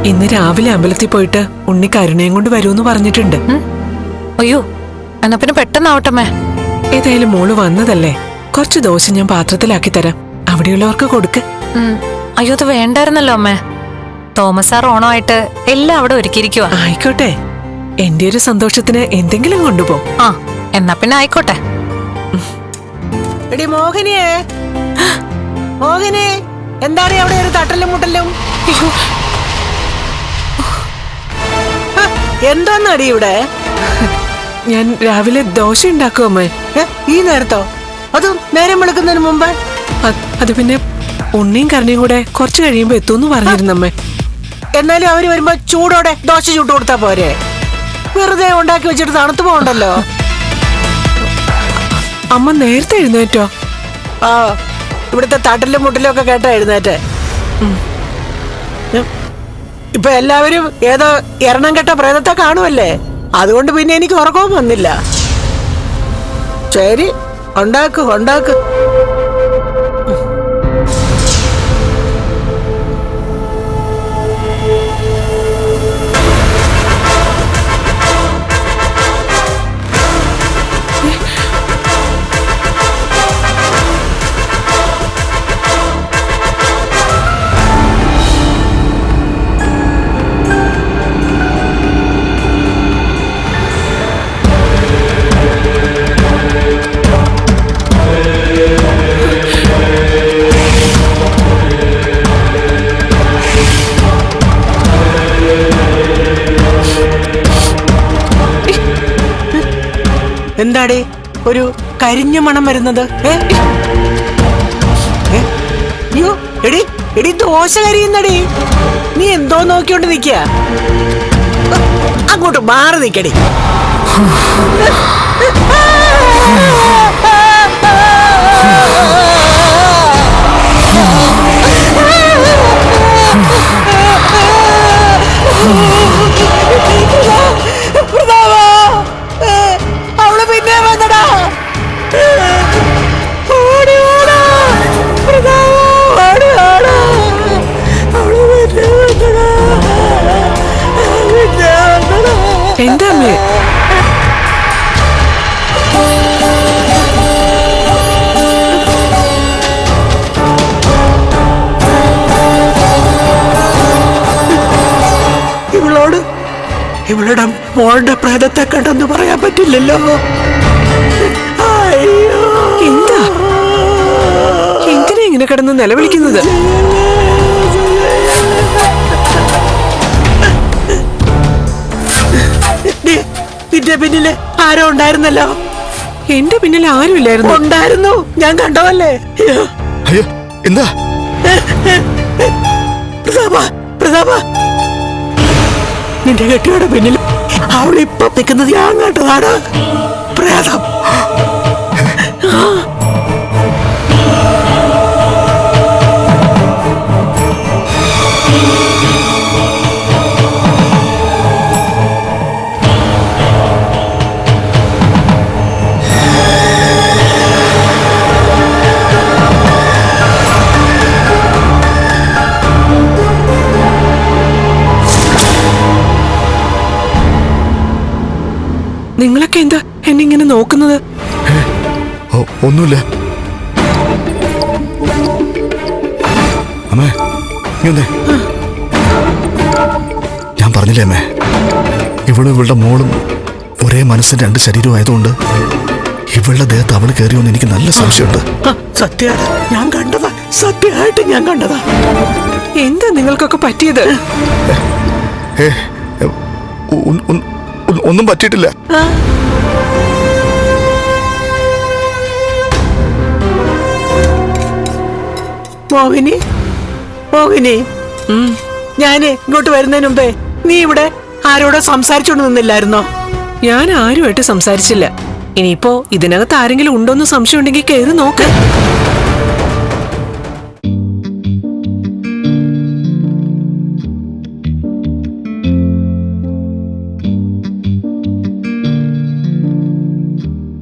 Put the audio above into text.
ഇന്ന് രാവിലെ അമ്പലത്തിൽ പോയിട്ട് ഉണ്ണി കരുണയും കൊണ്ട് വരൂന്ന് പറഞ്ഞിട്ടുണ്ട്. അയ്യോ, എന്നാ പിന്നെ പെട്ടെന്നാവട്ടമ്മേ. ഏതായാലും മോള് വന്നതല്ലേ, കുറച്ച് ദോശ ഞാൻ പാത്രത്തിലാക്കി തരാം, അവിടെയുള്ളവർക്ക് കൊടുക്ക്. അയ്യോ, അത് വേണ്ടായിരുന്നല്ലോ അമ്മേ. തോമസ് സാർ ഓണമായിട്ട് എല്ലാം അവിടെ ഒരുക്കിയിരിക്കുവാ. ആയിക്കോട്ടെ, എന്റെ ഒരു സന്തോഷത്തിന് എന്തെങ്കിലും കൊണ്ടുപോ. ആ, എന്നാ പിന്നെ ആയിക്കോട്ടെ. എടി മോഹിനിയേ, മോഹിനി, എന്താണ് അവിടെ ഒരു തട്ടലും മുട്ടലും? എന്തോന്നടി ഇവിടെ? ഞാൻ രാവിലെ ദോശ ഉണ്ടാക്കും അമ്മേ. ഈ നേരത്തോ? അതും നേരം വെളുക്കുന്നതിന് മുമ്പ്? അത് പിന്നെ ഉണ്ണിയും കരുണയും കൂടെ കുറച്ച് കഴിയുമ്പോ എത്തൂന്ന് പറഞ്ഞിരുന്നമ്മേ. എന്നാലും അവര് വരുമ്പോ ചൂടോടെ ദോശ ചുട്ടു കൊടുത്താ പോരെ? വെറുതെ ഉണ്ടാക്കി വെച്ചിട്ട് തണുത്തു പോകണ്ടല്ലോ. അമ്മ നേരത്തെ എഴുന്നേറ്റോ? ആ, ഇവിടുത്തെ തട്ടലും മുട്ടലും ഒക്കെ കേട്ടാ എഴുന്നേറ്റ്. ഇപ്പൊ എല്ലാവരും ഏതോ എണ്ണം കെട്ട പ്രേതത്തെ കാണുമല്ലേ, അതുകൊണ്ട് പിന്നെ എനിക്ക് ഉറക്കവും വന്നില്ല. ശരി, ഉണ്ടാക്ക് ഉണ്ടാക്ക്. എന്താടേ ഒരു കരിഞ്ഞ മണം വരുന്നത്? അയ്യോ, എടി എടി, ദോശ കരിയുന്നടി. നീ എന്തോ നോക്കിയോണ്ട് നിക്ക? അങ്ങോട്ട് മാറി നിക്കടി. അവള് പിന്നെ വന്നടാ. എന്താ അമ്മേ? ഇവളുടെ മോളുടെ പ്രേതത്തെ കണ്ടെന്ന് പറയാൻ പറ്റില്ലല്ലോ. എന്താ എന്തിനാ ഇങ്ങനെ കിടന്ന് നിലവിളിക്കുന്നത്? നിന്റെ പിന്നില് ആരോ ഉണ്ടായിരുന്നല്ലോ. എന്റെ പിന്നിൽ ആരുമില്ലായിരുന്നു. ഉണ്ടായിരുന്നു, ഞാൻ കണ്ടതല്ലേ. അയ്യോ, എന്താ പ്രതാപ, പ്രതാപ, നിന്റെ കെട്ടിയുടെ പിന്നിൽ അവളിപ്പൊ നിൽക്കുന്നത് ഞാൻ കണ്ടതാണ്. പ്രേതം. നിങ്ങളൊക്കെ എന്താ എന്നെ ഇങ്ങനെ നോക്കുന്നത്? ഒന്നുമില്ല അമ്മേ. ഞാൻ പറഞ്ഞില്ലേ അമ്മേ, ഇവളുടെ മോളും ഒരേ മനസ്സിന് രണ്ട് ശരീരവും ആയതുകൊണ്ട് ഇവളുടെ ദേഹത്ത് അവള് കയറിയോന്ന് എനിക്ക് നല്ല സംശയമുണ്ട്. സത്യമാണ്, ഞാൻ കണ്ടതാ, സത്യമായിട്ട് ഞാൻ കണ്ടതാ. എന്താ നിങ്ങൾക്കൊക്കെ പറ്റിയത്? ഒന്നും പറ്റിയിട്ടില്ല. മോഹിനി, മോഹിനി, ഞാന് ഇങ്ങോട്ട് വരുന്നതിന് മുമ്പേ നീ ഇവിടെ ആരോടോ സംസാരിച്ചോണ്ട് നിന്നില്ലായിരുന്നോ? ഞാൻ ആരുമായിട്ട് സംസാരിച്ചില്ല. ഇനിയിപ്പോ ഇതിനകത്ത് ആരെങ്കിലും ഉണ്ടോന്ന് സംശയം ഉണ്ടെങ്കിൽ കയറി നോക്ക്.